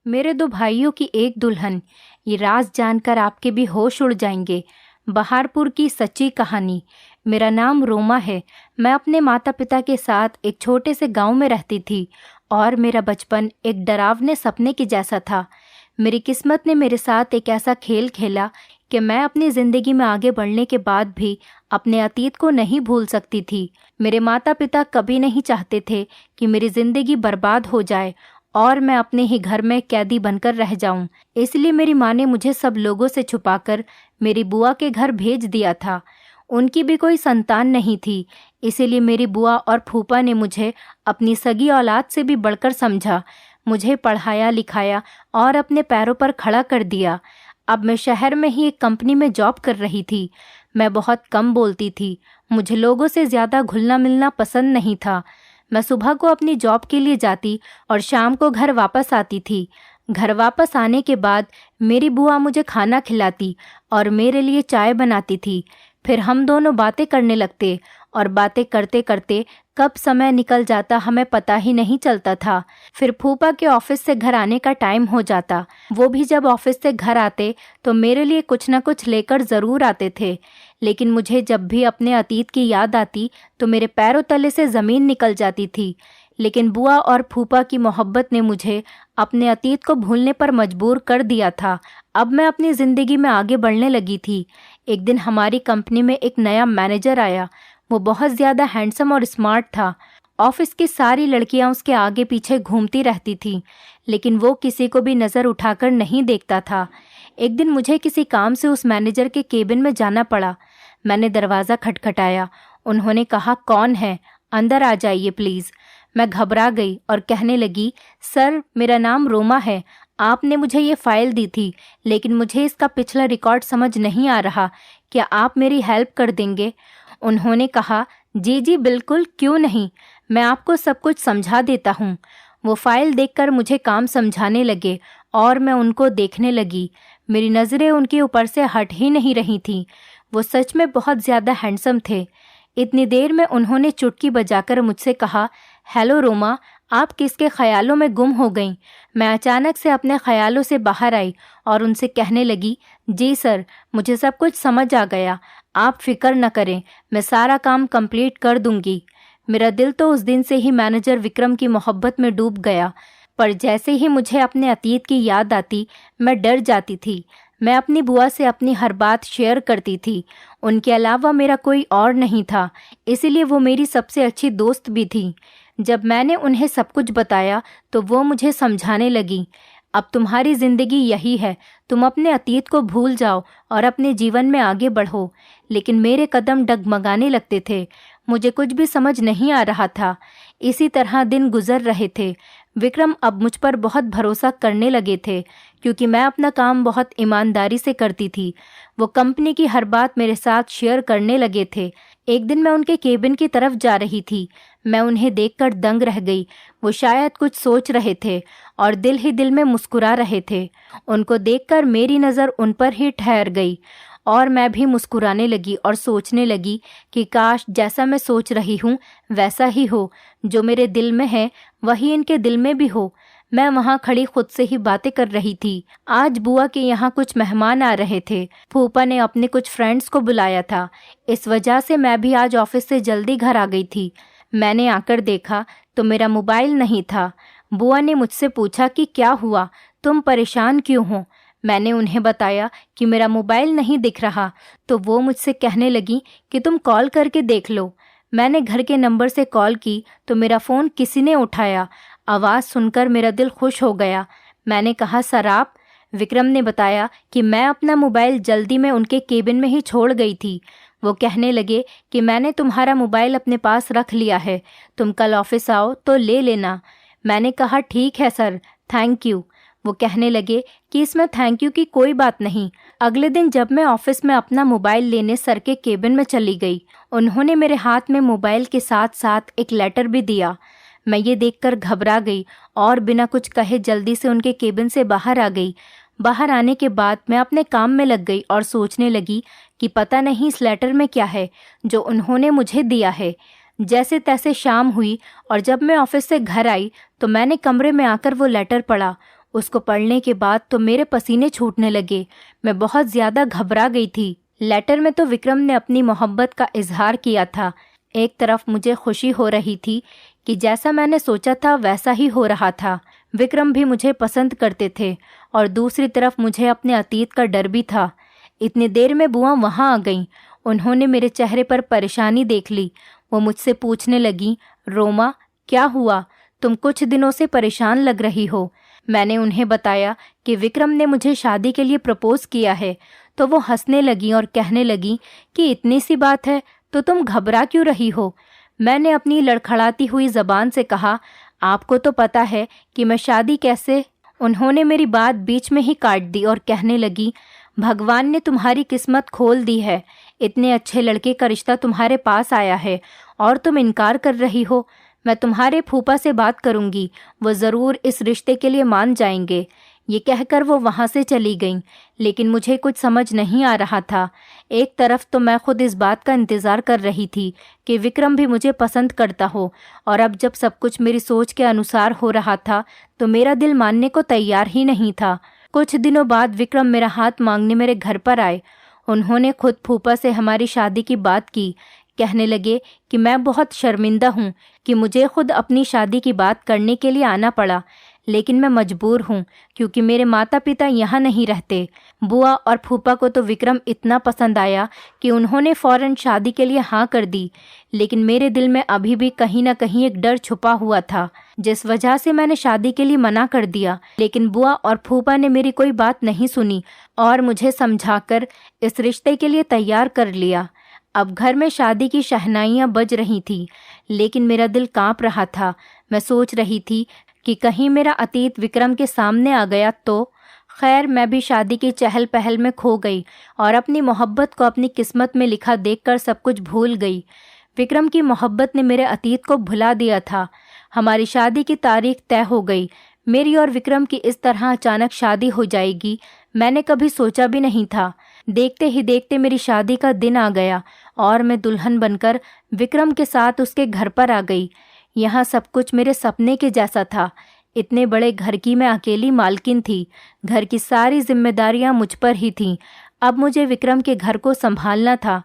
मेरे दो भाइयों की एक दुल्हन, ये राज जानकर आपके भी होश उड़ जाएंगे। बहारपुर की सच्ची कहानी। मेरा नाम रोमा है। मैं अपने माता पिता के साथ एक छोटे से गांव में रहती थी और मेरा बचपन एक डरावने सपने के जैसा था। मेरी किस्मत ने मेरे साथ एक ऐसा खेल खेला कि मैं अपनी ज़िंदगी में आगे बढ़ने के बाद भी अपने अतीत को नहीं भूल सकती थी। मेरे माता पिता कभी नहीं चाहते थे कि मेरी ज़िंदगी बर्बाद हो जाए और मैं अपने ही घर में कैदी बनकर रह जाऊं। इसलिए मेरी माँ ने मुझे सब लोगों से छुपाकर मेरी बुआ के घर भेज दिया था। उनकी भी कोई संतान नहीं थी, इसीलिए मेरी बुआ और फूफा ने मुझे अपनी सगी औलाद से भी बढ़कर समझा। मुझे पढ़ाया लिखाया और अपने पैरों पर खड़ा कर दिया। अब मैं शहर में ही एक कंपनी में जॉब कर रही थी। मैं बहुत कम बोलती थी। मुझे लोगों से ज़्यादा घुलना मिलना पसंद नहीं था। मैं सुबह को अपनी जॉब के लिए जाती और शाम को घर वापस आती थी। घर वापस आने के बाद मेरी बुआ मुझे खाना खिलाती और मेरे लिए चाय बनाती थी। फिर हम दोनों बातें करने लगते और बातें करते करते कब समय निकल जाता हमें पता ही नहीं चलता था। फिर फूफा के ऑफिस से घर आने का टाइम हो जाता। वो भी जब ऑफिस से घर आते तो मेरे लिए कुछ न कुछ लेकर ज़रूर आते थे। लेकिन मुझे जब भी अपने अतीत की याद आती तो मेरे पैरों तले से ज़मीन निकल जाती थी। लेकिन बुआ और फूफा की मोहब्बत ने मुझे अपने अतीत को भूलने पर मजबूर कर दिया था। अब मैं अपनी ज़िंदगी में आगे बढ़ने लगी थी। एक दिन हमारी कंपनी में एक नया मैनेजर आया। वो बहुत ज़्यादा हैंडसम और स्मार्ट था। ऑफिस की सारी लड़कियां उसके आगे पीछे घूमती रहती थीं, लेकिन वो किसी को भी नज़र उठाकर नहीं देखता था। एक दिन मुझे किसी काम से उस मैनेजर के केबिन में जाना पड़ा। मैंने दरवाज़ा खटखटाया। उन्होंने कहा, कौन है? अंदर आ जाइए प्लीज़। मैं घबरा गई और कहने लगी, सर मेरा नाम रोमा है। आपने मुझे ये फ़ाइल दी थी, लेकिन मुझे इसका पिछला रिकॉर्ड समझ नहीं आ रहा। क्या आप मेरी हेल्प कर देंगे? उन्होंने कहा, जी जी बिल्कुल, क्यों नहीं, मैं आपको सब कुछ समझा देता हूँ। वो फ़ाइल देखकर मुझे काम समझाने लगे और मैं उनको देखने लगी। मेरी नज़रें उनके ऊपर से हट ही नहीं रही थीं। वो सच में बहुत ज़्यादा हैंडसम थे। इतनी देर में उन्होंने चुटकी बजाकर मुझसे कहा, हेलो रोमा, आप किसके ख्यालों में गुम हो गईं? मैं अचानक से अपने ख्यालों से बाहर आई और उनसे कहने लगी, जी सर, मुझे सब कुछ समझ आ गया। आप फिक्र न करें, मैं सारा काम कंप्लीट कर दूंगी। मेरा दिल तो उस दिन से ही मैनेजर विक्रम की मोहब्बत में डूब गया, पर जैसे ही मुझे अपने अतीत की याद आती मैं डर जाती थी। मैं अपनी बुआ से अपनी हर बात शेयर करती थी। उनके अलावा मेरा कोई और नहीं था, इसीलिए वो मेरी सबसे अच्छी दोस्त भी थी। जब मैंने उन्हें सब कुछ बताया तो वो मुझे समझाने लगी, अब तुम्हारी ज़िंदगी यही है, तुम अपने अतीत को भूल जाओ और अपने जीवन में आगे बढ़ो। लेकिन मेरे कदम डगमगाने लगते थे। मुझे कुछ भी समझ नहीं आ रहा था। इसी तरह दिन गुजर रहे थे। विक्रम अब मुझ पर बहुत भरोसा करने लगे थे, क्योंकि मैं अपना काम बहुत ईमानदारी से करती थी। वो कंपनी की हर बात मेरे साथ शेयर करने लगे थे। एक दिन मैं उनके केबिन की तरफ जा रही थी। मैं उन्हें देखकर दंग रह गई। वो शायद कुछ सोच रहे थे और दिल ही दिल में मुस्कुरा रहे थे। उनको देखकर मेरी नज़र उन पर ही ठहर गई और मैं भी मुस्कुराने लगी और सोचने लगी कि काश जैसा मैं सोच रही हूँ वैसा ही हो। जो मेरे दिल में है वही इनके दिल में भी हो। मैं वहाँ खड़ी खुद से ही बातें कर रही थी। आज बुआ के यहाँ कुछ मेहमान आ रहे थे। फूफा ने अपने कुछ फ्रेंड्स को बुलाया था। इस वजह से मैं भी आज ऑफिस से जल्दी घर आ गई थी। मैंने आकर देखा तो मेरा मोबाइल नहीं था। बुआ ने मुझसे पूछा कि क्या हुआ, तुम परेशान क्यों हो? मैंने उन्हें बताया कि मेरा मोबाइल नहीं दिख रहा, तो वो मुझसे कहने लगी कि तुम कॉल करके देख लो। मैंने घर के नंबर से कॉल की तो मेरा फ़ोन किसी ने उठाया। आवाज़ सुनकर मेरा दिल खुश हो गया। मैंने कहा, सर आप? विक्रम ने बताया कि मैं अपना मोबाइल जल्दी में उनके केबिन में ही छोड़ गई थी। वो कहने लगे कि मैंने तुम्हारा मोबाइल अपने पास रख लिया है, तुम कल ऑफिस आओ तो ले लेना। मैंने कहा, ठीक है सर, थैंक यू। वो कहने लगे कि इसमें थैंक यू की कोई बात नहीं। अगले दिन जब मैं ऑफिस में अपना मोबाइल लेने सर के केबिन में चली गई, उन्होंने मेरे हाथ में मोबाइल के साथ साथ एक लेटर भी दिया। मैं ये देखकर घबरा गई और बिना कुछ कहे जल्दी से उनके केबिन से बाहर आ गई। बाहर आने के बाद मैं अपने काम में लग गई और सोचने लगी कि पता नहीं इस लेटर में क्या है जो उन्होंने मुझे दिया है। जैसे तैसे शाम हुई और जब मैं ऑफिस से घर आई तो मैंने कमरे में आकर वो लेटर पढ़ा। उसको पढ़ने के बाद तो मेरे पसीने छूटने लगे। मैं बहुत ज़्यादा घबरा गई थी। लेटर में तो विक्रम ने अपनी मोहब्बत का इजहार किया था। एक तरफ मुझे खुशी हो रही थी कि जैसा मैंने सोचा था वैसा ही हो रहा था, विक्रम भी मुझे पसंद करते थे, और दूसरी तरफ मुझे अपने अतीत का डर भी था। इतनी देर में बुआ वहाँ आ गईं। उन्होंने मेरे चेहरे पर परेशानी देख ली। वो मुझसे पूछने लगी, रोमा क्या हुआ, तुम कुछ दिनों से परेशान लग रही हो। मैंने उन्हें बताया कि विक्रम ने मुझे शादी के लिए प्रपोज किया है। तो वो हंसने लगी और कहने लगी कि इतनी सी बात है तो तुम घबरा क्यों रही हो। मैंने अपनी लड़खड़ाती हुई जबान से कहा, आपको तो पता है कि मैं शादी कैसे। उन्होंने मेरी बात बीच में ही काट दी और कहने लगी, भगवान ने तुम्हारी किस्मत खोल दी है, इतने अच्छे लड़के का रिश्ता तुम्हारे पास आया है और तुम इनकार कर रही हो। मैं तुम्हारे फूफा से बात करूंगी, वो ज़रूर इस रिश्ते के लिए मान जाएंगे। ये कहकर वो वहाँ से चली गईं। लेकिन मुझे कुछ समझ नहीं आ रहा था। एक तरफ तो मैं खुद इस बात का इंतज़ार कर रही थी कि विक्रम भी मुझे पसंद करता हो, और अब जब सब कुछ मेरी सोच के अनुसार हो रहा था तो मेरा दिल मानने को तैयार ही नहीं था। कुछ दिनों बाद विक्रम मेरा हाथ मांगने मेरे घर पर आए। उन्होंने खुद फूफा से हमारी शादी की बात की। कहने लगे कि मैं बहुत शर्मिंदा हूँ कि मुझे खुद अपनी शादी की बात करने के लिए आना पड़ा, लेकिन मैं मजबूर हूँ क्योंकि मेरे माता पिता यहाँ नहीं रहते। बुआ और फूफा को तो विक्रम इतना पसंद आया कि उन्होंने फ़ौरन शादी के लिए हाँ कर दी। लेकिन मेरे दिल में अभी भी कहीं ना कहीं एक डर छुपा हुआ था, जिस वजह से मैंने शादी के लिए मना कर दिया। लेकिन बुआ और फूफा ने मेरी कोई बात नहीं सुनी और मुझे समझाकर इस रिश्ते के लिए तैयार कर लिया। अब घर में शादी की शहनाइयाँ बज रही थी, लेकिन मेरा दिल कांप रहा था। मैं सोच रही थी कि कहीं मेरा अतीत विक्रम के सामने आ गया तो। खैर, मैं भी शादी की चहल पहल में खो गई और अपनी मोहब्बत को अपनी किस्मत में लिखा देखकर सब कुछ भूल गई। विक्रम की मोहब्बत ने मेरे अतीत को भुला दिया था। हमारी शादी की तारीख तय हो गई। मेरी और विक्रम की इस तरह अचानक शादी हो जाएगी मैंने कभी सोचा भी नहीं था। देखते ही देखते मेरी शादी का दिन आ गया और मैं दुल्हन बनकर विक्रम के साथ उसके घर पर आ गई। यहाँ सब कुछ मेरे सपने के जैसा था। इतने बड़े घर की मैं अकेली मालकिन थी। घर की सारी जिम्मेदारियां मुझ पर ही थीं। अब मुझे विक्रम के घर को संभालना था।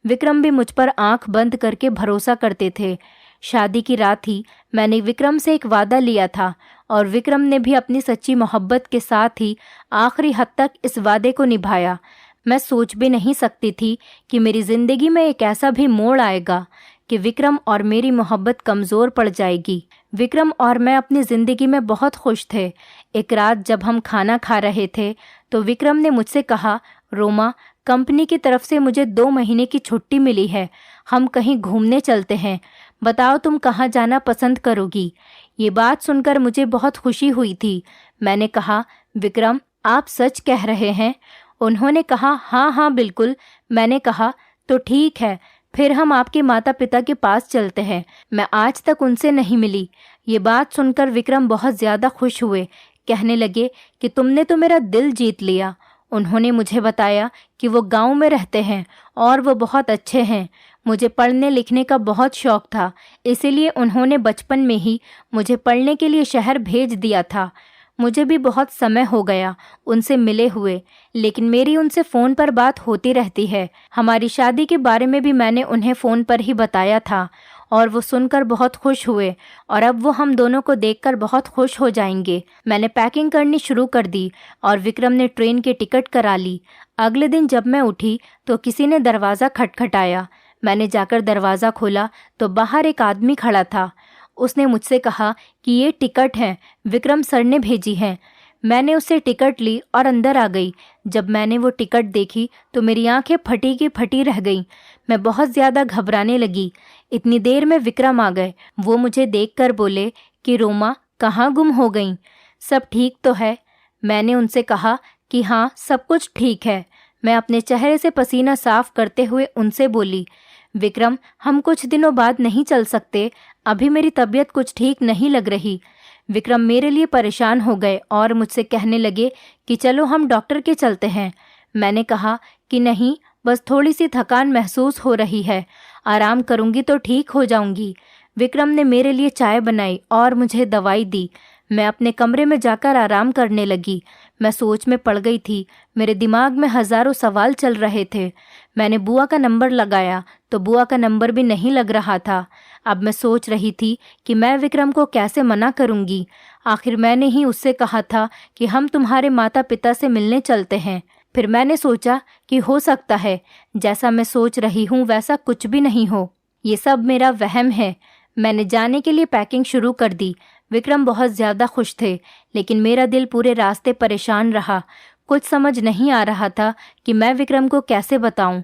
विक्रम भी मुझ पर आंख बंद करके भरोसा करते थे। शादी की रात ही मैंने विक्रम से एक वादा लिया था और विक्रम ने भी अपनी सच्ची मोहब्बत के साथ ही आखिरी हद तक इस वादे को निभाया। मैं सोच भी नहीं सकती थी कि मेरी ज़िंदगी में एक ऐसा भी मोड़ आएगा कि विक्रम और मेरी मोहब्बत कमज़ोर पड़ जाएगी। विक्रम और मैं अपनी ज़िंदगी में बहुत खुश थे। एक रात जब हम खाना खा रहे थे तो विक्रम ने मुझसे कहा, रोमा, कंपनी की तरफ से मुझे 2 महीने की छुट्टी मिली है। हम कहीं घूमने चलते हैं। बताओ तुम कहाँ जाना पसंद करोगी। ये बात सुनकर मुझे बहुत खुशी हुई थी। मैंने कहा, विक्रम, आप सच कह रहे हैं? उन्होंने कहा, हाँ हाँ बिल्कुल। मैंने कहा, तो ठीक है, फिर हम आपके माता पिता के पास चलते हैं। मैं आज तक उनसे नहीं मिली। ये बात सुनकर विक्रम बहुत ज़्यादा खुश हुए। कहने लगे कि तुमने तो मेरा दिल जीत लिया। उन्होंने मुझे बताया कि वो गांव में रहते हैं और वो बहुत अच्छे हैं। मुझे पढ़ने लिखने का बहुत शौक था, इसीलिए उन्होंने बचपन में ही मुझे पढ़ने के लिए शहर भेज दिया था। मुझे भी बहुत समय हो गया उनसे मिले हुए, लेकिन मेरी उनसे फ़ोन पर बात होती रहती है। हमारी शादी के बारे में भी मैंने उन्हें फ़ोन पर ही बताया था और वो सुनकर बहुत खुश हुए और अब वो हम दोनों को देखकर बहुत खुश हो जाएंगे। मैंने पैकिंग करनी शुरू कर दी और विक्रम ने ट्रेन की टिकट करा ली। अगले दिन जब मैं उठी तो किसी ने दरवाज़ा खटखटाया। मैंने जाकर दरवाज़ा खोला तो बाहर एक आदमी खड़ा था। उसने मुझसे कहा कि ये टिकट है, विक्रम सर ने भेजी है। मैंने उससे टिकट ली और अंदर आ गई। जब मैंने वो टिकट देखी तो मेरी आंखें फटी की फटी रह गईं। मैं बहुत ज़्यादा घबराने लगी। इतनी देर में विक्रम आ गए। वो मुझे देखकर बोले कि रोमा, कहाँ गुम हो गईं? सब ठीक तो है? मैंने उनसे कहा कि हाँ, सब कुछ ठीक है। मैं अपने चेहरे से पसीना साफ करते हुए उनसे बोली, विक्रम, हम कुछ दिनों बाद नहीं चल सकते, अभी मेरी तबीयत कुछ ठीक नहीं लग रही। विक्रम मेरे लिए परेशान हो गए और मुझसे कहने लगे कि चलो हम डॉक्टर के चलते हैं। मैंने कहा कि नहीं, बस थोड़ी सी थकान महसूस हो रही है, आराम करूंगी तो ठीक हो जाऊंगी। विक्रम ने मेरे लिए चाय बनाई और मुझे दवाई दी। मैं अपने कमरे में जाकर आराम करने लगी। मैं सोच में पड़ गई थी। मेरे दिमाग में हजारों सवाल चल रहे थे। मैंने बुआ का नंबर लगाया तो बुआ का नंबर भी नहीं लग रहा था। अब मैं सोच रही थी कि मैं विक्रम को कैसे मना करूंगी। आखिर मैंने ही उससे कहा था कि हम तुम्हारे माता पिता से मिलने चलते हैं। फिर मैंने सोचा कि हो सकता है जैसा मैं सोच रही हूँ वैसा कुछ भी नहीं हो, ये सब मेरा वहम है। मैंने जाने के लिए पैकिंग शुरू कर दी। विक्रम बहुत ज़्यादा खुश थे, लेकिन मेरा दिल पूरे रास्ते परेशान रहा। कुछ समझ नहीं आ रहा था कि मैं विक्रम को कैसे बताऊं।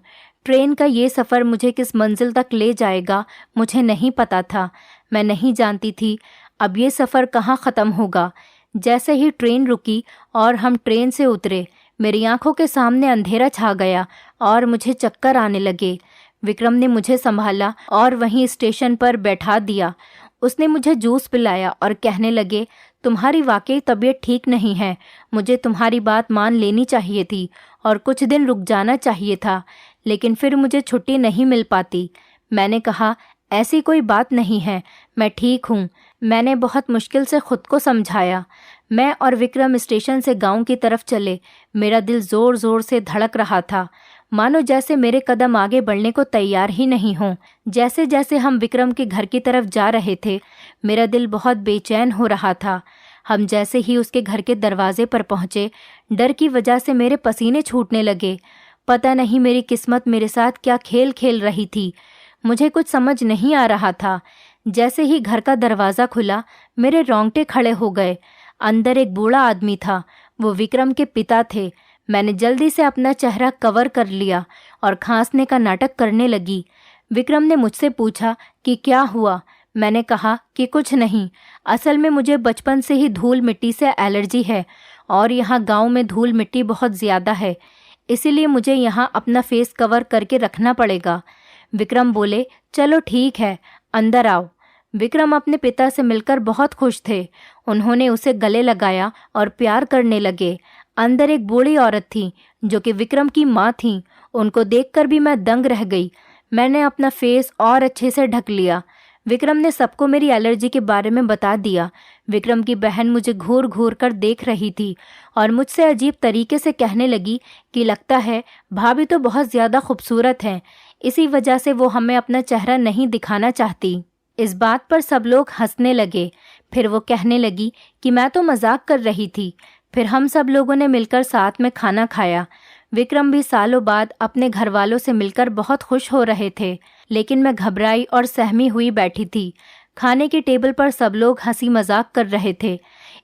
ट्रेन का ये सफ़र मुझे किस मंजिल तक ले जाएगा मुझे नहीं पता था। मैं नहीं जानती थी अब ये सफ़र कहाँ ख़त्म होगा। जैसे ही ट्रेन रुकी और हम ट्रेन से उतरे, मेरी आंखों के सामने अंधेरा छा गया और मुझे चक्कर आने लगे। विक्रम ने मुझे संभाला और वहीं स्टेशन पर बैठा दिया। उसने मुझे जूस पिलाया और कहने लगे, तुम्हारी वाकई तबीयत ठीक नहीं है। मुझे तुम्हारी बात मान लेनी चाहिए थी और कुछ दिन रुक जाना चाहिए था, लेकिन फिर मुझे छुट्टी नहीं मिल पाती। मैंने कहा, ऐसी कोई बात नहीं है, मैं ठीक हूँ। मैंने बहुत मुश्किल से खुद को समझाया। मैं और विक्रम स्टेशन से गांव की तरफ चले। मेरा दिल ज़ोर ज़ोर से धड़क रहा था, मानो जैसे मेरे कदम आगे बढ़ने को तैयार ही नहीं हों। जैसे जैसे हम विक्रम के घर की तरफ जा रहे थे, मेरा दिल बहुत बेचैन हो रहा था। हम जैसे ही उसके घर के दरवाजे पर पहुँचे, डर की वजह से मेरे पसीने छूटने लगे। पता नहीं मेरी किस्मत मेरे साथ क्या खेल खेल रही थी। मुझे कुछ समझ नहीं आ रहा था। जैसे ही घर का दरवाज़ा खुला, मेरे रोंगटे खड़े हो गए। अंदर एक बूढ़ा आदमी था। वो विक्रम के पिता थे। मैंने जल्दी से अपना चेहरा कवर कर लिया और खांसने का नाटक करने लगी। विक्रम ने मुझसे पूछा कि क्या हुआ। मैंने कहा कि कुछ नहीं, असल में मुझे बचपन से ही धूल मिट्टी से एलर्जी है और यहाँ गांव में धूल मिट्टी बहुत ज़्यादा है, इसीलिए मुझे यहाँ अपना फेस कवर करके रखना पड़ेगा। विक्रम बोले, चलो ठीक है, अंदर आओ। विक्रम अपने पिता से मिलकर बहुत खुश थे। उन्होंने उसे गले लगाया और प्यार करने लगे। अंदर एक बूढ़ी औरत थी जो कि विक्रम की माँ थी। उनको देखकर भी मैं दंग रह गई। मैंने अपना फेस और अच्छे से ढक लिया। विक्रम ने सबको मेरी एलर्जी के बारे में बता दिया। विक्रम की बहन मुझे घूर घूर कर देख रही थी और मुझसे अजीब तरीके से कहने लगी कि लगता है भाभी तो बहुत ज़्यादा खूबसूरत हैं, इसी वजह से वो हमें अपना चेहरा नहीं दिखाना चाहती। इस बात पर सब लोग हंसने लगे। फिर वो कहने लगी कि मैं तो मजाक कर रही थी। फिर हम सब लोगों ने मिलकर साथ में खाना खाया। विक्रम भी सालों बाद अपने घर वालों से मिलकर बहुत खुश हो रहे थे, लेकिन मैं घबराई और सहमी हुई बैठी थी। खाने की टेबल पर सब लोग हंसी मजाक कर रहे थे।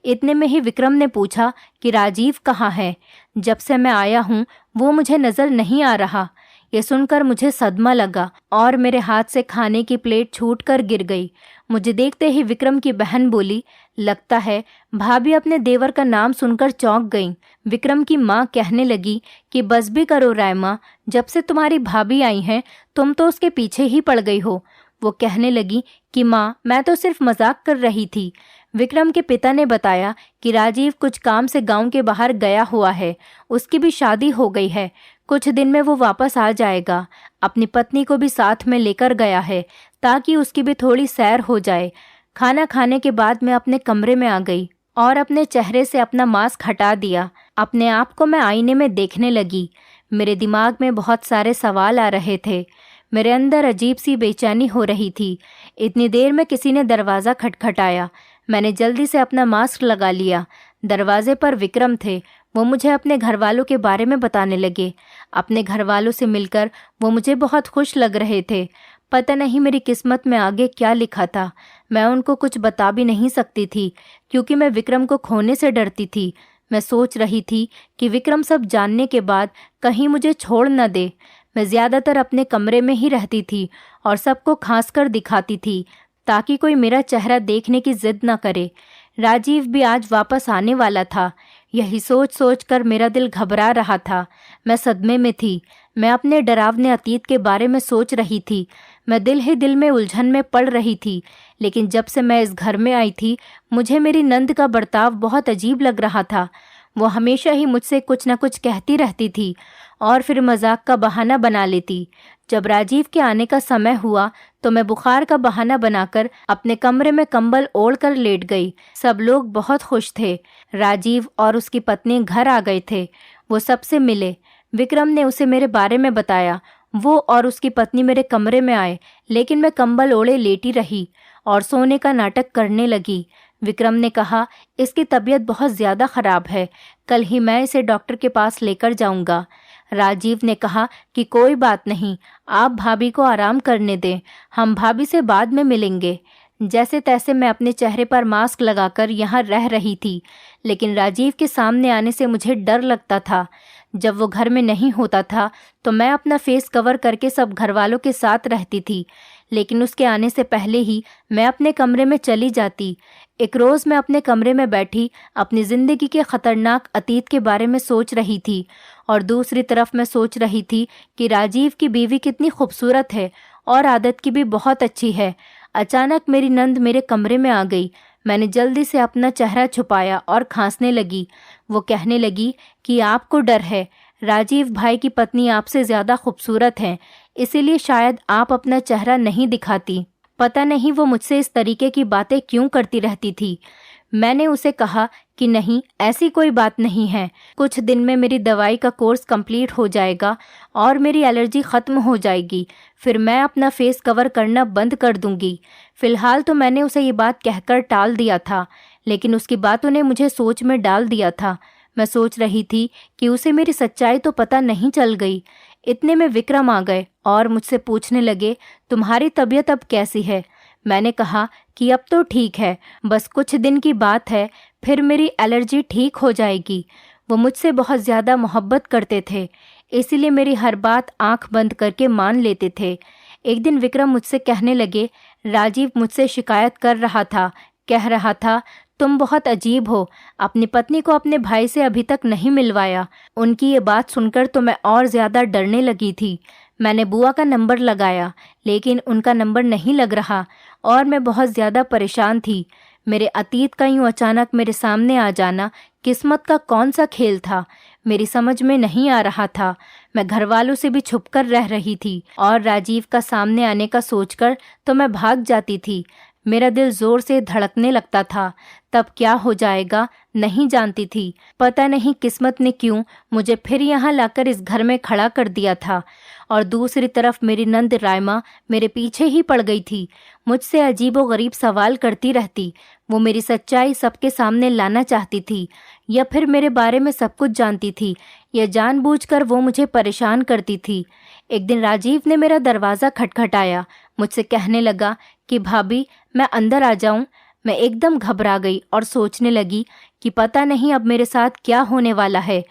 इतने में ही विक्रम ने पूछा कि राजीव कहाँ है। जब से मैं आया हूँ वो मुझे नज़र नहीं आ रहा। ये सुनकर मुझे सदमा लगा और मेरे हाथ से खाने की प्लेट छूटकर गिर गई। मुझे देखते ही विक्रम की बहन बोली, लगता है भाभी अपने देवर का नाम सुनकर चौंक गईं। विक्रम की माँ कहने लगी कि बस भी करो रायमा, जब से तुम्हारी भाभी आई हैं तुम तो उसके पीछे ही पड़ गई हो। वो कहने लगी कि माँ, मैं तो सिर्फ मजाक कर रही थी। विक्रम के पिता ने बताया कि राजीव कुछ काम से गांव के बाहर गया हुआ है, उसकी भी शादी हो गई है, कुछ दिन में वो वापस आ जाएगा। अपनी पत्नी को भी साथ में लेकर गया है ताकि उसकी भी थोड़ी सैर हो जाए। खाना खाने के बाद मैं अपने कमरे में आ गई और अपने चेहरे से अपना मास्क हटा दिया। अपने आप को मैं आईने में देखने लगी। मेरे दिमाग में बहुत सारे सवाल आ रहे थे। मेरे अंदर अजीब सी बेचैनी हो रही थी। इतनी देर में किसी ने दरवाज़ा खटखटाया। मैंने जल्दी से अपना मास्क लगा लिया। दरवाजे पर विक्रम थे। वो मुझे अपने घर वालों के बारे में बताने लगे। अपने घर वालों से मिलकर वो मुझे बहुत खुश लग रहे थे। पता नहीं मेरी किस्मत में आगे क्या लिखा था। मैं उनको कुछ बता भी नहीं सकती थी क्योंकि मैं विक्रम को खोने से डरती थी। मैं सोच रही थी कि विक्रम सब जानने के बाद कहीं मुझे छोड़ न दे। मैं ज़्यादातर अपने कमरे में ही रहती थी और सबको खांस कर दिखाती थी ताकि कोई मेरा चेहरा देखने की जिद न करे। राजीव भी आज वापस आने वाला था। यही सोच सोच कर मेरा दिल घबरा रहा था। मैं सदमे में थी। मैं अपने डरावने अतीत के बारे में सोच रही थी। मैं दिल ही दिल में उलझन में पड़ रही थी। लेकिन जब से मैं इस घर में आई थी मुझे मेरी नंद का बर्ताव बहुत अजीब लग रहा था। वो हमेशा ही मुझसे कुछ न कुछ कहती रहती थी और फिर मजाक का बहाना बना लेती। जब राजीव के आने का समय हुआ तो मैं बुखार का बहाना बनाकर अपने कमरे में कंबल ओढ़ कर लेट गई। सब लोग बहुत खुश थे। राजीव और उसकी पत्नी घर आ गए थे। वो सबसे मिले। विक्रम ने उसे मेरे बारे में बताया। वो और उसकी पत्नी मेरे कमरे में आए, लेकिन मैं कंबल ओढ़े लेटी रही और सोने का नाटक करने लगी। विक्रम ने कहा, इसकी तबीयत बहुत ज़्यादा ख़राब है, कल ही मैं इसे डॉक्टर के पास लेकर जाऊंगा। राजीव ने कहा कि कोई बात नहीं, आप भाभी को आराम करने दें, हम भाभी से बाद में मिलेंगे। जैसे तैसे मैं अपने चेहरे पर मास्क लगाकर यहाँ रह रही थी, लेकिन राजीव के सामने आने से मुझे डर लगता था। जब वो घर में नहीं होता था तो मैं अपना फेस कवर करके सब घर वालों के साथ रहती थी, लेकिन उसके आने से पहले ही मैं अपने कमरे में चली जाती। एक रोज़ मैं अपने कमरे में बैठी अपनी ज़िंदगी के ख़तरनाक अतीत के बारे में सोच रही थी और दूसरी तरफ मैं सोच रही थी कि राजीव की बीवी कितनी खूबसूरत है और आदत की भी बहुत अच्छी है। अचानक मेरी नंद मेरे कमरे में आ गई। मैंने जल्दी से अपना चेहरा छुपाया और खांसने लगी। वो कहने लगी कि आपको डर है, राजीव भाई की पत्नी आपसे ज़्यादा खूबसूरत है, इसीलिए शायद आप अपना चेहरा नहीं दिखाती। पता नहीं वो मुझसे इस तरीके की बातें क्यों करती रहती थी। मैंने उसे कहा कि नहीं, ऐसी कोई बात नहीं है, कुछ दिन में मेरी दवाई का कोर्स कंप्लीट हो जाएगा और मेरी एलर्जी ख़त्म हो जाएगी, फिर मैं अपना फेस कवर करना बंद कर दूंगी। फ़िलहाल तो मैंने उसे ये बात कहकर टाल दिया था, लेकिन उसकी बातों ने मुझे सोच में डाल दिया था। मैं सोच रही थी कि उसे मेरी सच्चाई तो पता नहीं चल गई। इतने में विक्रम आ गए और मुझसे पूछने लगे, तुम्हारी तबीयत अब कैसी है? मैंने कहा कि अब तो ठीक है, बस कुछ दिन की बात है, फिर मेरी एलर्जी ठीक हो जाएगी। वो मुझसे बहुत ज़्यादा मोहब्बत करते थे, इसीलिए मेरी हर बात आंख बंद करके मान लेते थे। एक दिन विक्रम मुझसे कहने लगे, राजीव मुझसे शिकायत कर रहा था, कह रहा था तुम बहुत अजीब हो, अपनी पत्नी को अपने भाई से अभी तक नहीं मिलवाया। उनकी ये बात सुनकर तो मैं और ज़्यादा डरने लगी थी। मैंने बुआ का नंबर लगाया, लेकिन उनका नंबर नहीं लग रहा और मैं बहुत ज़्यादा परेशान थी। मेरे अतीत का यूँ अचानक मेरे सामने आ जाना किस्मत का कौन सा खेल था, मेरी समझ में नहीं आ रहा था। मैं घर वालों से भी छुपकर रह रही थी और राजीव का सामने आने का सोचकर तो मैं भाग जाती थी। मेरा दिल जोर से धड़कने लगता था। तब क्या हो जाएगा नहीं जानती थी। पता नहीं किस्मत ने क्यों मुझे फिर यहाँ लाकर इस घर में खड़ा कर दिया था। और दूसरी तरफ मेरी नंद रायमा मेरे पीछे ही पड़ गई थी, मुझसे अजीबोगरीब सवाल करती रहती। वो मेरी सच्चाई सबके सामने लाना चाहती थी, या फिर मेरे बारे में सब कुछ जानती थी, या जानबूझकर वो मुझे परेशान करती थी। एक दिन राजीव ने मेरा दरवाज़ा खटखटाया, मुझसे कहने लगा कि भाभी मैं अंदर आ जाऊं। मैं एकदम घबरा गई और सोचने लगी कि पता नहीं अब मेरे साथ क्या होने वाला है।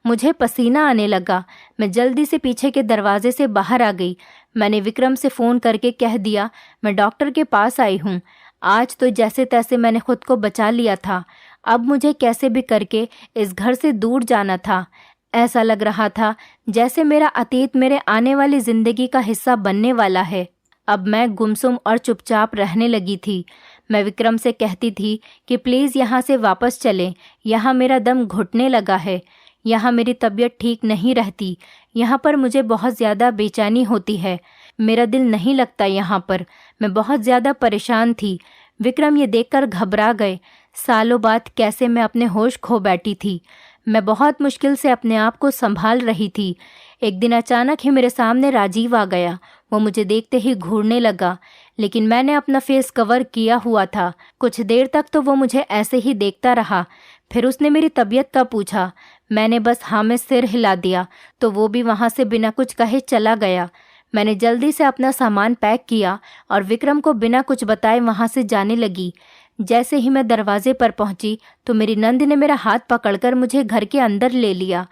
मुझे पसीना आने लगा। मैं जल्दी से पीछे के दरवाजे से बाहर आ गई। मैंने विक्रम से फ़ोन करके कह दिया, मैं डॉक्टर के पास आई हूँ। आज तो जैसे तैसे मैंने खुद को बचा लिया था, अब मुझे कैसे भी करके इस घर से दूर जाना था। ऐसा लग रहा था जैसे मेरा अतीत मेरे आने वाली ज़िंदगी का हिस्सा बनने वाला है। अब मैं गुमसुम और चुपचाप रहने लगी थी। मैं विक्रम से कहती थी कि प्लीज़ यहाँ से वापस चलें, यहाँ मेरा दम घुटने लगा है, यहाँ मेरी तबीयत ठीक नहीं रहती, यहाँ पर मुझे बहुत ज़्यादा बेचैनी होती है, मेरा दिल नहीं लगता यहाँ पर। मैं बहुत ज़्यादा परेशान थी। विक्रम ये देखकर घबरा गए। सालों बाद कैसे मैं अपने होश खो बैठी थी। मैं बहुत मुश्किल से अपने आप को संभाल रही थी। एक दिन अचानक ही मेरे सामने राजीव आ गया। वो मुझे देखते ही घूरने लगा, लेकिन मैंने अपना फेस कवर किया हुआ था। कुछ देर तक तो वो मुझे ऐसे ही देखता रहा। फिर उसने मेरी तबीयत का पूछा। मैंने बस हाँ में सिर हिला दिया, तो वो भी वहाँ से बिना कुछ कहे चला गया। मैंने जल्दी से अपना सामान पैक किया और विक्रम को बिना कुछ बताए वहाँ से जाने लगी। जैसे ही मैं दरवाजे पर पहुंची तो मेरी नंद ने मेरा हाथ पकड़कर मुझे घर के अंदर ले लिया।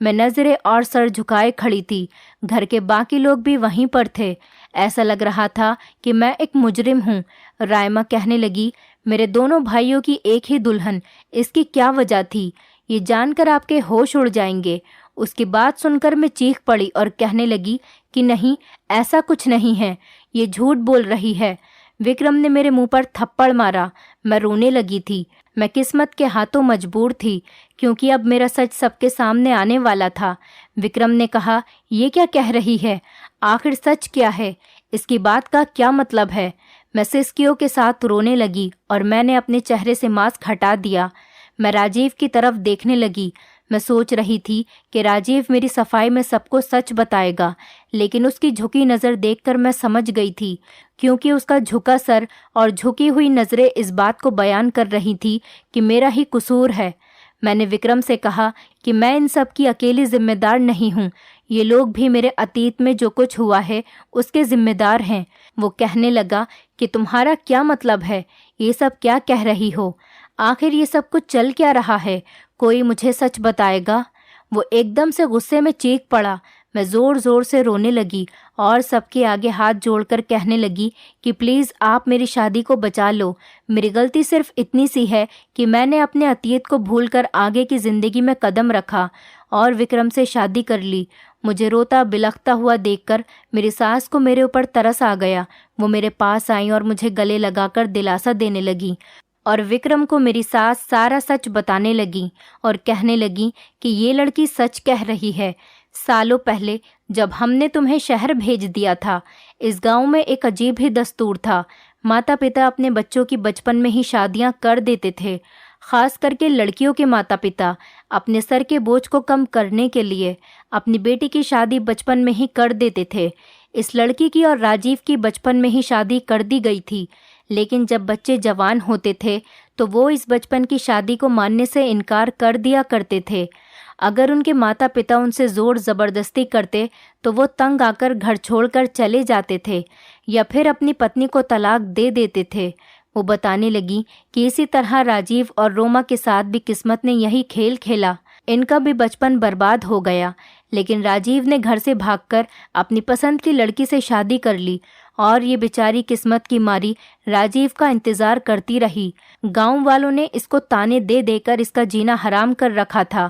मैं नज़रें और सर झुकाए खड़ी थी। घर के बाकी लोग भी वहीं पर थे। ऐसा लग रहा था कि मैं एक मुजरिम हूँ। रायमा कहने लगी, मेरे दोनों भाइयों की एक ही दुल्हन, इसकी क्या वजह थी? ये जानकर आपके होश उड़ जाएंगे। उसकी बात सुनकर मैं चीख पड़ी और कहने लगी कि नहीं, ऐसा कुछ नहीं है, ये झूठ बोल रही है। विक्रम ने मेरे मुंह पर थप्पड़ मारा। मैं रोने लगी थी। मैं किस्मत के हाथों मजबूर थी, क्योंकि अब मेरा सच सबके सामने आने वाला था। विक्रम ने कहा, ये क्या कह रही है? आखिर सच क्या है? इसकी बात का क्या मतलब है? मैं सिसकियों के साथ रोने लगी और मैंने अपने चेहरे से मास्क हटा दिया। मैं राजीव की तरफ देखने लगी। मैं सोच रही थी कि राजीव मेरी सफाई में सबको सच बताएगा, लेकिन उसकी झुकी नज़र देखकर मैं समझ गई थी, क्योंकि उसका झुका सर और झुकी हुई नज़रें इस बात को बयान कर रही थी कि मेरा ही कसूर है। मैंने विक्रम से कहा कि मैं इन सब की अकेली जिम्मेदार नहीं हूँ। ये लोग भी मेरे अतीत में जो कुछ हुआ है उसके जिम्मेदार हैं। वो कहने लगा कि तुम्हारा क्या मतलब है? ये सब क्या कह रही हो? आखिर ये सब कुछ चल क्या रहा है? कोई मुझे सच बताएगा? वो एकदम से गुस्से में चीख पड़ा। मैं ज़ोर ज़ोर से रोने लगी और सबके आगे हाथ जोड़कर कहने लगी कि प्लीज़ आप मेरी शादी को बचा लो। मेरी गलती सिर्फ इतनी सी है कि मैंने अपने अतीत को भूलकर आगे की ज़िंदगी में कदम रखा और विक्रम से शादी कर ली। मुझे रोता बिलखता हुआ देखकर मेरी सास को मेरे ऊपर तरस आ गया। वो मेरे पास आई और मुझे गले लगाकर दिलासा देने लगी और विक्रम को मेरी सास सारा सच बताने लगी और कहने लगी कि ये लड़की सच कह रही है। सालों पहले जब हमने तुम्हें शहर भेज दिया था, इस गांव में एक अजीब ही दस्तूर था। माता पिता अपने बच्चों की बचपन में ही शादियां कर देते थे। खास करके लड़कियों के माता पिता अपने सर के बोझ को कम करने के लिए अपनी बेटी की शादी बचपन में ही कर देते थे। इस लड़की की और राजीव की बचपन में ही शादी कर दी गई थी, लेकिन जब बच्चे जवान होते थे तो वो इस बचपन की शादी को मानने से इनकार कर दिया करते थे। अगर उनके माता पिता उनसे ज़ोर ज़बरदस्ती करते तो वो तंग आकर घर छोड़कर चले जाते थे या फिर अपनी पत्नी को तलाक दे देते थे। वो बताने लगी कि इसी तरह राजीव और रोमा के साथ भी किस्मत ने यही खेल खेला। इनका भी बचपन बर्बाद हो गया, लेकिन राजीव ने घर से भागकर अपनी पसंद की लड़की से शादी कर ली और ये बेचारी किस्मत की मारी राजीव का इंतज़ार करती रही। गांव वालों ने इसको ताने दे देकर इसका जीना हराम कर रखा था।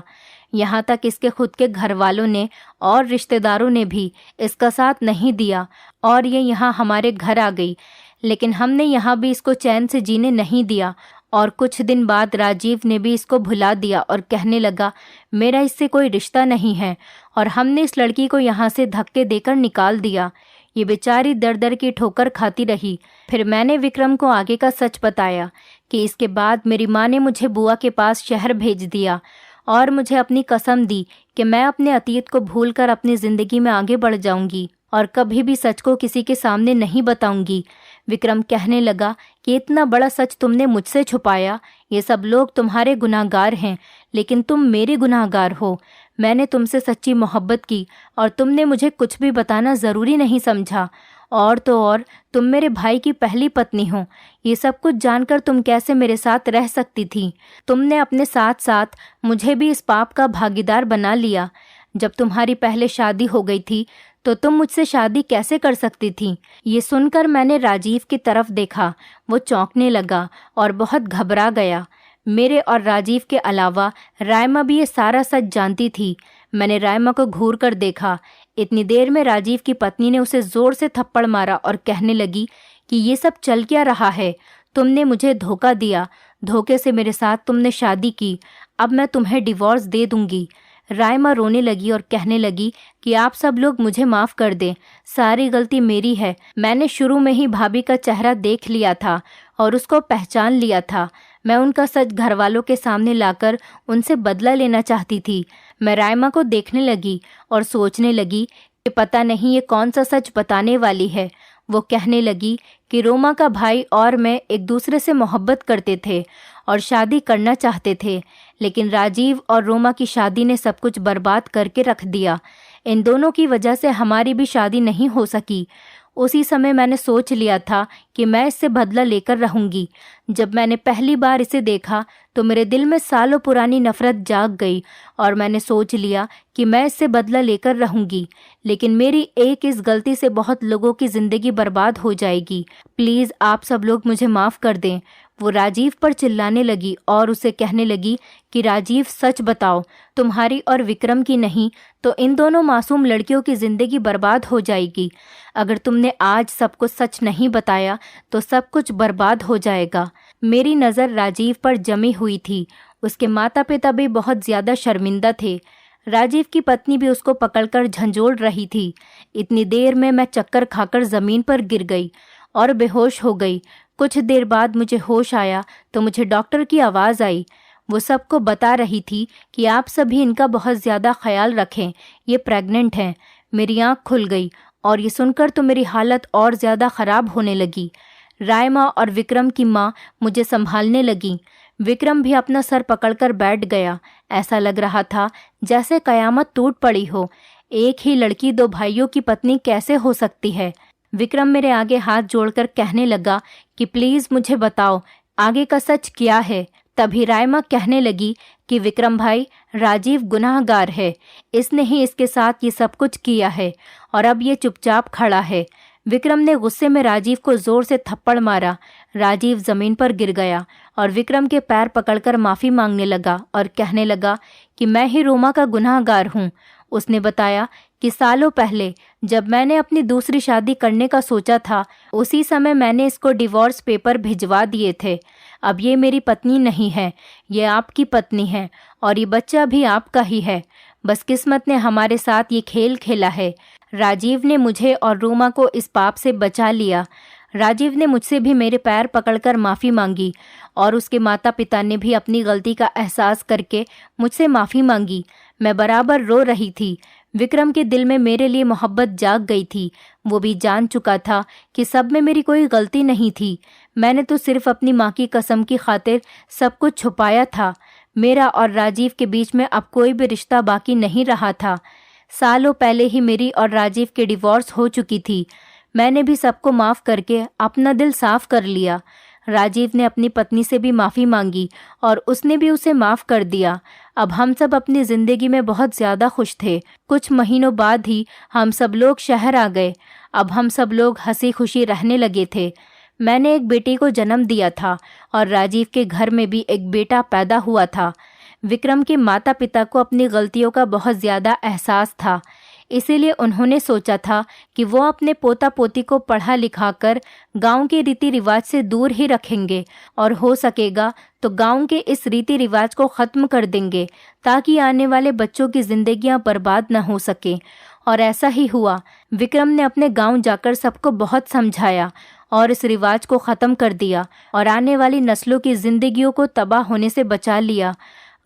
यहाँ तक इसके खुद के घर वालों ने और रिश्तेदारों ने भी इसका साथ नहीं दिया और ये यहाँ हमारे घर आ गई, लेकिन हमने यहाँ भी इसको चैन से जीने नहीं दिया। और कुछ दिन बाद राजीव ने भी इसको भुला दिया और कहने लगा, मेरा इससे कोई रिश्ता नहीं है, और हमने इस लड़की को यहाँ से धक्के देकर निकाल दिया। ये बेचारी दर दर की ठोकर खाती रही। फिर मैंने विक्रम को आगे का सच बताया कि इसके बाद मेरी माँ ने मुझे बुआ के पास शहर भेज दिया और मुझे अपनी कसम दी कि मैं अपने अतीत को भूलकर अपनी ज़िंदगी में आगे बढ़ जाऊंगी और कभी भी सच को किसी के सामने नहीं बताऊंगी। विक्रम कहने लगा कि इतना बड़ा सच तुमने मुझसे छुपाया। ये सब लोग तुम्हारे गुनाहगार हैं, लेकिन तुम मेरे गुनाहगार हो। मैंने तुमसे सच्ची मोहब्बत की और तुमने मुझे कुछ भी बताना ज़रूरी नहीं समझा। और तो और तुम मेरे भाई की पहली पत्नी हो। ये सब कुछ जानकर तुम कैसे मेरे साथ रह सकती थी? तुमने अपने साथ साथ मुझे भी इस पाप का भागीदार बना लिया। जब तुम्हारी पहले शादी हो गई थी तो तुम मुझसे शादी कैसे कर सकती थी? ये सुनकर मैंने राजीव की तरफ देखा। वो चौंकने लगा और बहुत घबरा गया। मेरे और राजीव के अलावा रायमा भी ये सारा सच जानती थी। मैंने रायमा को घूर कर देखा। इतनी देर में राजीव की पत्नी ने उसे जोर से थप्पड़ मारा और कहने लगी कि ये सब चल क्या रहा है? तुमने मुझे धोखा दिया, धोखे से मेरे साथ तुमने शादी की। अब मैं तुम्हें डिवोर्स दे दूंगी। रायमा रोने लगी और कहने लगी कि आप सब लोग मुझे माफ़ कर दें, सारी गलती मेरी है। मैंने शुरू में ही भाभी का चेहरा देख लिया था और उसको पहचान लिया था। मैं उनका सच घर वालों के सामने लाकर उनसे बदला लेना चाहती थी। मैं रायमा को देखने लगी और सोचने लगी कि पता नहीं ये कौन सा सच बताने वाली है। वो कहने लगी कि रोमा का भाई और मैं एक दूसरे से मोहब्बत करते थे और शादी करना चाहते थे, लेकिन राजीव और रोमा की शादी ने सब कुछ बर्बाद करके रख दिया। इन दोनों की वजह से हमारी भी शादी नहीं हो सकी। उसी समय मैंने सोच लिया था कि मैं इससे बदला लेकर रहूंगी। जब मैंने पहली बार इसे देखा तो मेरे दिल में सालों पुरानी नफरत जाग गई और मैंने सोच लिया कि मैं इससे बदला लेकर रहूंगी, लेकिन मेरी एक इस गलती से बहुत लोगों की ज़िंदगी बर्बाद हो जाएगी। प्लीज़ आप सब लोग मुझे माफ़ कर दें। वो राजीव पर चिल्लाने लगी और उसे कहने लगी कि राजीव सच बताओ, तुम्हारी और विक्रम की नहीं तो इन दोनों मासूम लड़कियों की जिंदगी बर्बाद हो जाएगी। अगर तुमने आज सब कुछ सच नहीं बताया तो सब कुछ बर्बाद हो जाएगा। मेरी नज़र राजीव पर जमी हुई थी। उसके माता पिता भी बहुत ज़्यादा शर्मिंदा थे। राजीव की पत्नी भी उसको पकड़कर झंझोड़ रही थी। इतनी देर में मैं चक्कर खाकर ज़मीन पर गिर गई और बेहोश हो गई। कुछ देर बाद मुझे होश आया तो मुझे डॉक्टर की आवाज़ आई। वो सबको बता रही थी कि आप सभी इनका बहुत ज़्यादा ख्याल रखें, ये प्रेग्नेंट हैं। मेरी आँख खुल गई और ये सुनकर तो मेरी हालत और ज़्यादा ख़राब होने लगी। रायमा और विक्रम की माँ मुझे संभालने लगी। विक्रम भी अपना सर पकड़कर बैठ गया। ऐसा लग रहा था जैसे कयामत टूट पड़ी हो। एक ही लड़की दो भाइयों की पत्नी कैसे हो सकती है। विक्रम मेरे आगे हाथ जोड़कर कहने लगा कि प्लीज़ मुझे बताओ आगे का सच क्या है। तभी रायमा कहने लगी कि विक्रम भाई, राजीव गुनाहगार है, इसने ही इसके साथ ये सब कुछ किया है और अब ये चुपचाप खड़ा है। विक्रम ने गुस्से में राजीव को जोर से थप्पड़ मारा। राजीव जमीन पर गिर गया और विक्रम के पैर पकड़कर माफ़ी मांगने लगा और कहने लगा कि मैं ही रोमा का गुनाहगार हूँ। उसने बताया कि सालों पहले जब मैंने अपनी दूसरी शादी करने का सोचा था, उसी समय मैंने इसको डिवोर्स पेपर भिजवा दिए थे। अब ये मेरी पत्नी नहीं है, ये आपकी पत्नी है और ये बच्चा भी आपका ही है। बस किस्मत ने हमारे साथ ये खेल खेला है। राजीव ने मुझे और रोमा को इस पाप से बचा लिया। राजीव ने मुझसे भी मेरे पैर पकड़कर माफ़ी मांगी और उसके माता पिता ने भी अपनी गलती का एहसास करके मुझसे माफ़ी मांगी। मैं बराबर रो रही थी। विक्रम के दिल में मेरे लिए मोहब्बत जाग गई थी। वो भी जान चुका था कि सब में मेरी कोई गलती नहीं थी। मैंने तो सिर्फ अपनी माँ की कसम की खातिर सब कुछ छुपाया था। मेरा और राजीव के बीच में अब कोई भी रिश्ता बाकी नहीं रहा था। सालों पहले ही मेरी और राजीव की डिवोर्स हो चुकी थी। मैंने भी सबको माफ़ करके अपना दिल साफ कर लिया। राजीव ने अपनी पत्नी से भी माफ़ी मांगी और उसने भी उसे माफ़ कर दिया। अब हम सब अपनी ज़िंदगी में बहुत ज़्यादा खुश थे। कुछ महीनों बाद ही हम सब लोग शहर आ गए। अब हम सब लोग हंसी खुशी रहने लगे थे। मैंने एक बेटे को जन्म दिया था और राजीव के घर में भी एक बेटा पैदा हुआ था। विक्रम के माता पिता को अपनी गलतियों का बहुत ज़्यादा एहसास था, इसीलिए उन्होंने सोचा था कि वो अपने पोता पोती को पढ़ा लिखा कर गाँव के रीति रिवाज से दूर ही रखेंगे और हो सकेगा तो गाँव के इस रीति रिवाज को ख़त्म कर देंगे ताकि आने वाले बच्चों की जिंदगियां बर्बाद न हो सके। और ऐसा ही हुआ। विक्रम ने अपने गांव जाकर सबको बहुत समझाया और इस रिवाज को ख़त्म कर दिया और आने वाली नस्लों की जिंदगियों को तबाह होने से बचा लिया।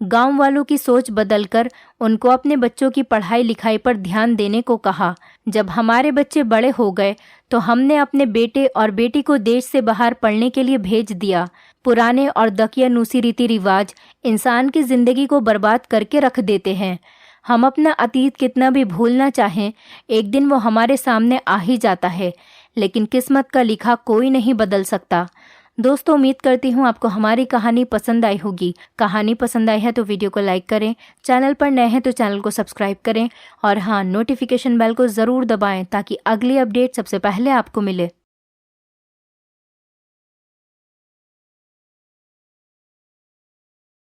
गांव वालों की सोच बदलकर उनको अपने बच्चों की पढ़ाई लिखाई पर ध्यान देने को कहा। जब हमारे बच्चे बड़े हो गए तो हमने अपने बेटे और बेटी को देश से बाहर पढ़ने के लिए भेज दिया। पुराने और दकियानूसी रीति रिवाज इंसान की ज़िंदगी को बर्बाद करके रख देते हैं। हम अपना अतीत कितना भी भूलना चाहें, एक दिन वो हमारे सामने आ ही जाता है, लेकिन किस्मत का लिखा कोई नहीं बदल सकता। दोस्तों, उम्मीद करती हूँ आपको हमारी कहानी पसंद आई होगी। कहानी पसंद आई है तो वीडियो को लाइक करें, चैनल पर नए हैं तो चैनल को सब्सक्राइब करें और हाँ, नोटिफिकेशन बेल को ज़रूर दबाएं ताकि अगली अपडेट सबसे पहले आपको मिले।